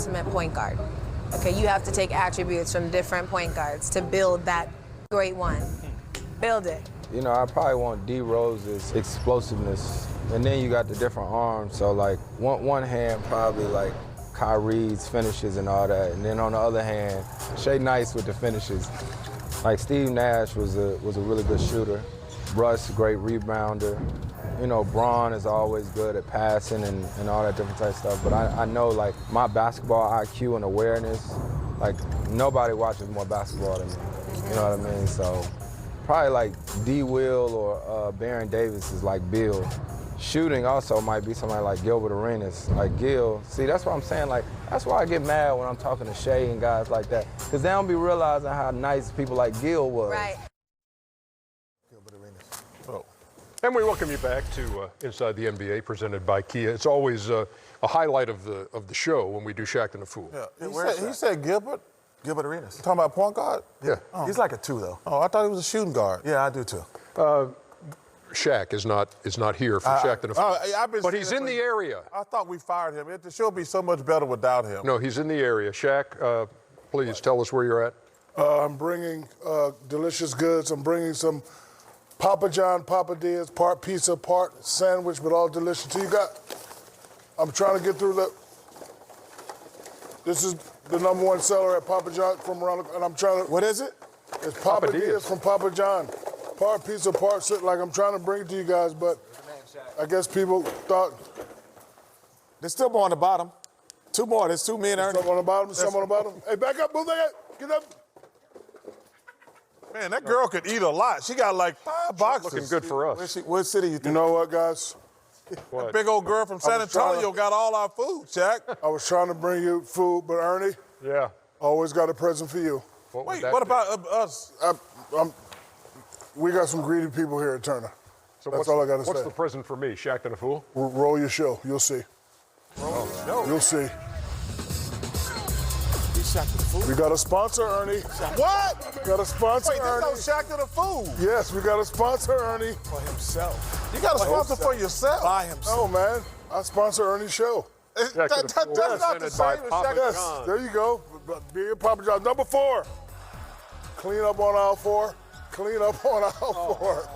ultimate point guard. Okay, you have to take attributes from different point guards to build that great one. Build it. You know, I probably want D Rose's explosiveness, and then you got the different arms. So like one hand probably like Kyrie's finishes and all that, and then on the other hand, Shea Nice with the finishes. Like Steve Nash was a really good shooter. Russ, great rebounder. You know, Braun is always good at passing and all that different type of stuff. But I know like my basketball IQ and awareness, like nobody watches more basketball than me. You know what I mean? So probably like D. Will or Baron Davis is like Bill. Shooting also might be somebody like Gilbert Arenas, like Gil. See, that's what I'm saying. Like, that's why I get mad when I'm talking to Shea and guys like that, because they don't be realizing how nice people like Gil was. Right. Gilbert Arenas. Oh. And we welcome you back to Inside the NBA, presented by Kia. It's always a highlight of the show when we do Shaq and the Fool. Yeah. He said Gilbert. Gilbert Arenas. Talking about point guard? Yeah. Oh. He's like a 2, though. Oh, I thought he was a shooting guard. Yeah, I do, too. Shaq is not here for Shaq and the Fool. But he's in the area. I thought we fired him. The show would be so much better without him. No, he's in the area. Shaq, please tell us where you're at. I'm bringing delicious goods. I'm bringing some Papa John Papadillas, part pizza, part sandwich, but all delicious. So I'm trying to get through this is the #1 seller at Papa John from around, and I'm trying to. What is it? It's Papadillas from Papa John. Part pizza, part like I'm trying to bring it to you guys, but I guess people thought. There's still more on the bottom. 2 more. There's 2 men. Some on the bottom, some on the bottom. Hey, back up, move that. Get up. Man, that girl could eat a lot. She got like 5 boxes. Looking good for us. What city you think? You know what, guys? What? That big old girl from San Antonio got all our food, Shaq. I was trying to bring you food, but Ernie, Yeah. always got a present for you. Wait, what about us? We got some greedy people here at Turner. So That's all I got to say. What's the present for me, Shaq and the Fool? Roll your show. You'll see. You'll see. Shaq to the food. We got a sponsor, Ernie. What? We got a sponsor, Wait, Ernie. this no Shaq to the food. Yes, we got a sponsor, Ernie. For himself. You got a sponsor for yourself. By himself. Oh, man. I sponsor Ernie's show. That's not the presented same by as Papa Shaq. Yes, John. there you go. Be a Papa John. #4. Clean up on aisle 4. Clean up on aisle 4.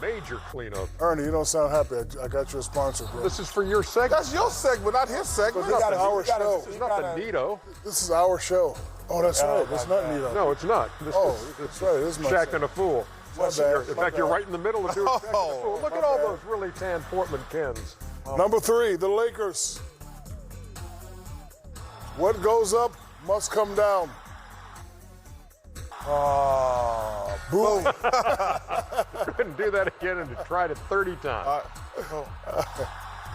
Major cleanup. Ernie, you don't sound happy. I got you a sponsor, bro. This is for your segment. That's your segment, not his segment. This is our show. This is not the Nito. This is our show. Oh, that's right. It's not Nito. No, it's not. This Oh, is that's right. This is my Shaq and the Fool. My bad. In fact, you're right in the middle of doing Shaq and the Fool. Look at all those really tan Portland Kens. #3, the Lakers. What goes up must come down. Boom. Couldn't do that again and tried it 30 times.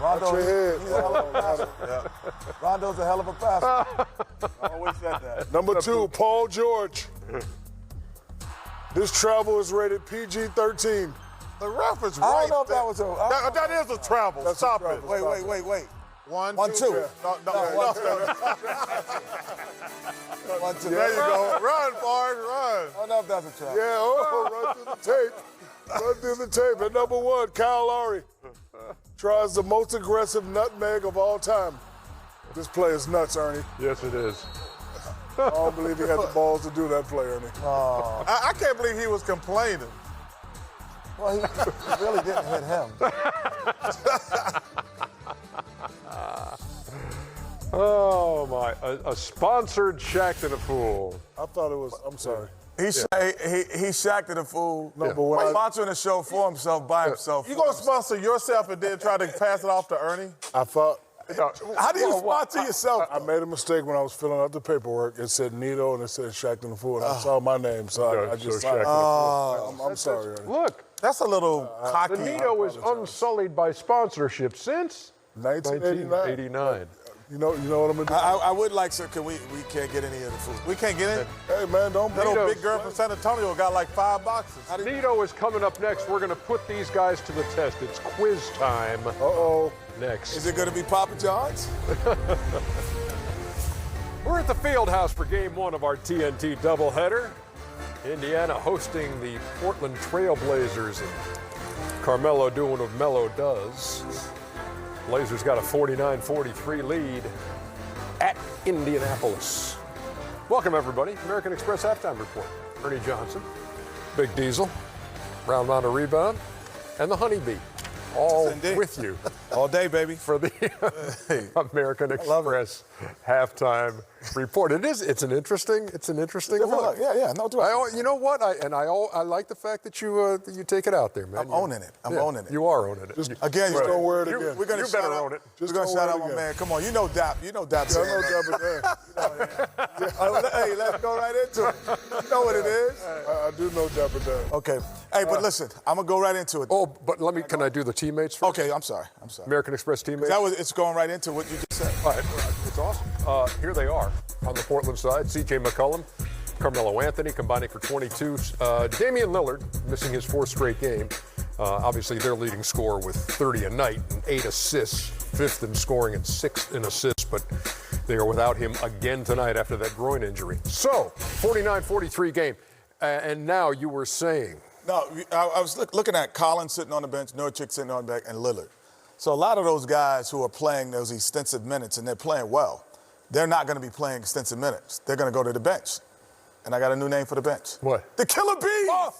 Rondo, Watch your head. he's a hell of a passer. Rondo's a hell of a passer. I always said that. #2, Paul George. This travel is rated PG-13. The ref is I right. don't know if that was a. That is a travel. That's a Stop travel. it. Wait. 1, 1, 2. No. 1, 2. 1, 2. There you go. Run, Forrest, run. I don't know if that's a trap. Yeah, run through the tape. Run through the tape. At #1, Kyle Lowry tries the most aggressive nutmeg of all time. This play is nuts, Ernie. Yes, it is. I don't believe he had the balls to do that play, Ernie. I can't believe he was complaining. Well, he really didn't hit him. Oh, my. A sponsored Shaq and a Fool. I thought it was, I'm sorry. He Shaq to the fool. No, but when I, Sponsoring the show for himself, by himself. You gonna sponsor yourself and then try to pass it off to Ernie? I thought, How do you sponsor yourself? I made a mistake when I was filling out the paperwork. It said Nito and it said Shaq and the Fool. And I saw my name, so I just signed it. I'm sorry, Ernie. Look, That's a little cocky. the Nito is unsullied by sponsorship since 1989. You know what I'm gonna do? I would like, sir, we can't get any of the food. We can't get in. Hey, man, don't That be old big girl from San Antonio got like 5 boxes. Nito is coming up next. We're going to put these guys to the test. It's quiz time Uh-oh. next. Is it going to be Papa John's? We're at the field house for game 1 of our TNT doubleheader. Indiana hosting the Portland Trail Blazers. And Carmelo doing what Melo does. Blazers got a 49-43 lead. at Indianapolis. Welcome, everybody. American Express Halftime Report. Ernie Johnson, Big Diesel, Round Mountain Rebound, and the Honeybee. All with you. All day, baby. For the American Express Halftime Report. It's an interesting look. Yeah, no doubt. You know what? I like the fact that you take it out there, man. I'm owning it. I'm owning it. You are owning it. Just don't wear it again. We're gonna better own it. We're gonna shout out my man. Come on, you know Dap. You know Dap. I know Dapper Dan. Hey, let's go right into it. You know what it is. I do know Dapper Dan. Okay. Hey, but listen, I'm gonna go right into it. Oh, but can I do the teammates first? Okay, I'm sorry. American Express teammates. It's going right into what you just said. All right, it's awesome. Here they are on the Portland side. C.J. McCollum, Carmelo Anthony combining for 22. Damian Lillard missing his 4th straight game. Obviously, their leading scorer with 30 a night and 8 assists, 5th in scoring and 6th in assists. But they are without him again tonight after that groin injury. So, 49-43 game. And now you were saying. No, I was looking at Collins sitting on the bench, Nurkic sitting on the back, and Lillard. So a lot of those guys who are playing those extensive minutes, and they're playing well, they're not going to be playing extensive minutes. They're going to go to the bench. And I got a new name for the bench. What? The Killer Bees! Oh.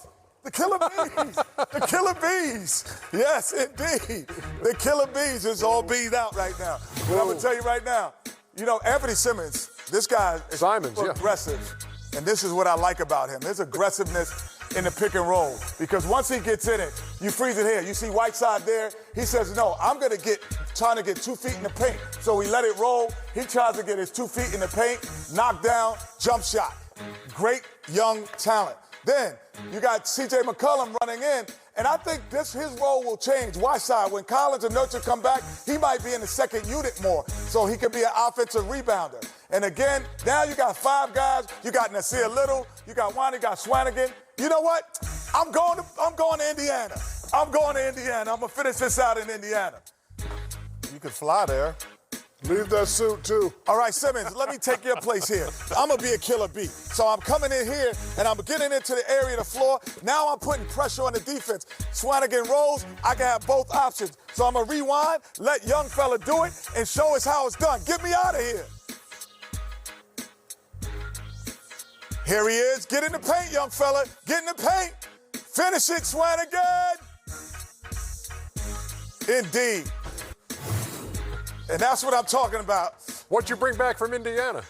The Killer Bees! The Killer Bees! Yes, indeed. The Killer Bees is all beat out right now. But I'm going to tell you right now, you know, Anthony Simmons, this guy is aggressive. Yeah. And this is what I like about him. His aggressiveness in the pick and roll. Because once he gets in it, you freeze it here. You see Whiteside there. He says, no, I'm going to trying to get 2 feet in the paint. So we let it roll. He tries to get his 2 feet in the paint, knock down, jump shot. Great young talent. Then you got C.J. McCollum running in, and I think his role will change. Whiteside, when Collins and Nurkic come back, he might be in the second unit more, so he could be an offensive rebounder. And again, now you got 5 guys. You got Nasir Little, you got Wani, you got Swanigan. You know what? I'm going to Indiana. I'm going to Indiana. I'm going to finish this out in Indiana. You could fly there. Leave that suit, too. All right, Simmons, let me take your place here. I'm going to be a killer bee. So I'm coming in here, and I'm getting into the area of the floor. Now I'm putting pressure on the defense. Swanigan rolls, I can have both options. So I'm going to rewind, let young fella do it, and show us how it's done. Get me out of here. Here he is. Get in the paint, young fella. Get in the paint. Finish it, Swanigan. Indeed. And that's what I'm talking about. What'd you bring back from Indiana?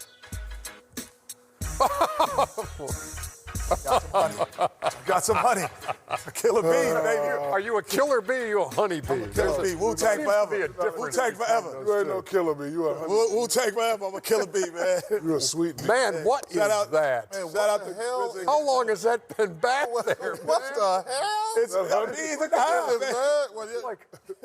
Got some honey. A killer bee, baby. Are you a killer bee or you a honey bee? Killer bee. Wu-Tang forever. Wu-Tang forever. You ain't no killer bee. You a honey. Wu-Tang forever. I'm a killer bee, man. You a sweet bee. Man, what is that? Man, shout out to hell. How long has that been back there? What the hell? It's bees in the house, man.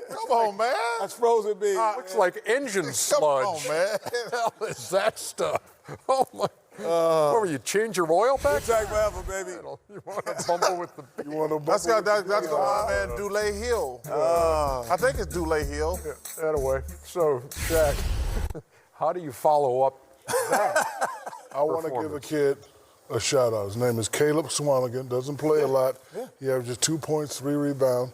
Come on, man. That's frozen bee. It's like engine sludge. Come on, man. What the hell is that stuff? Oh, my. What were you, change your oil pack? Wu-Tang forever, baby. You want to bumble with the bee? That's the one, man, Dule Hill. I think it's Dule Hill. Yeah, that away. So, Shaq, how do you follow up that? I want to give a kid a shout out. His name is Caleb Swanigan. Doesn't play a lot. Yeah. He averages 2 points, 3 rebounds.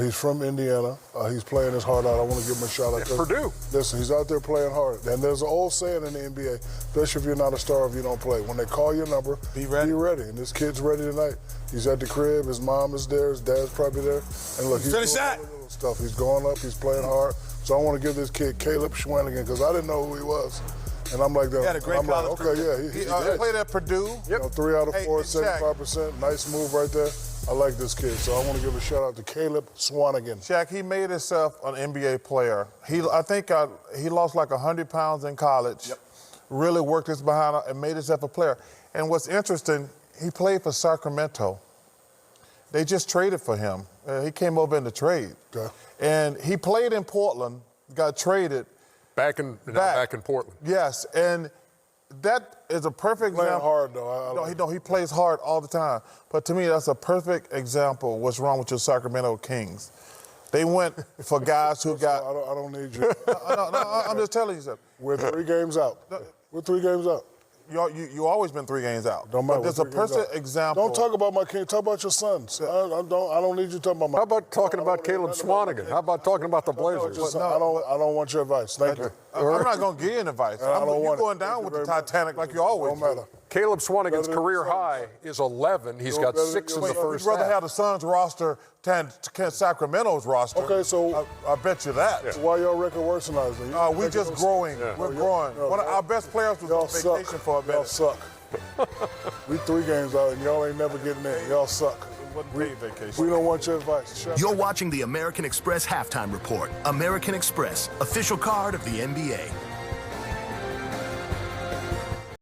He's from Indiana. He's playing his heart out. I want to give him a shout out. Purdue. Listen, he's out there playing hard. And there's an old saying in the NBA, especially if you're not a star, if you don't play. When they call your number, be ready. And this kid's ready tonight. He's at the crib. His mom is there. His dad's probably there. And look, he's doing all the little stuff. He's going up. He's playing hard. So I want to give this kid Caleb Swanigan because I didn't know who he was. And I'm like, he had a great college career. He played at Purdue. Yep. You know, 3 out of 4, 75%. Nice move right there. I like this kid, so I want to give a shout out to Caleb Swanigan. Shaq, he made himself an NBA player. I think he lost like 100 pounds in college. Yep. Really worked his behind and made himself a player. And what's interesting, he played for Sacramento. They just traded for him. He came over in the trade. Okay. And he played in Portland, got traded. Back in Portland. Yes, and that is a perfect example. Playing hard, though. He plays hard all the time. But to me, that's a perfect example of what's wrong with your Sacramento Kings. They went for guys who got... I don't need you. No, I'm just telling you something. We're 3 games out. We're 3 games out. you always been 3 games out. Don't matter. But there's a perfect example. Don't talk about my kid. Talk about your sons. I don't need you talking about my. How about talking about Caleb Swanigan? How about talking about the Blazers? I don't want your advice. Thank you. I'm not going to give you an advice. You're going down with the Titanic like you always Don't matter. Caleb Swanigan's career high is 11. He's got 6 in the first You'd rather half. have the Suns roster than Sacramento's roster. Okay, so I bet you that. So why y'all record worse than us? We just growing. Yeah. We're growing. One of our best players was on vacation for a minute. Y'all suck. We 3 games out and y'all ain't never getting in. Y'all suck. We don't want your advice. You're watching the American Express Halftime Report. American Express, official card of the NBA.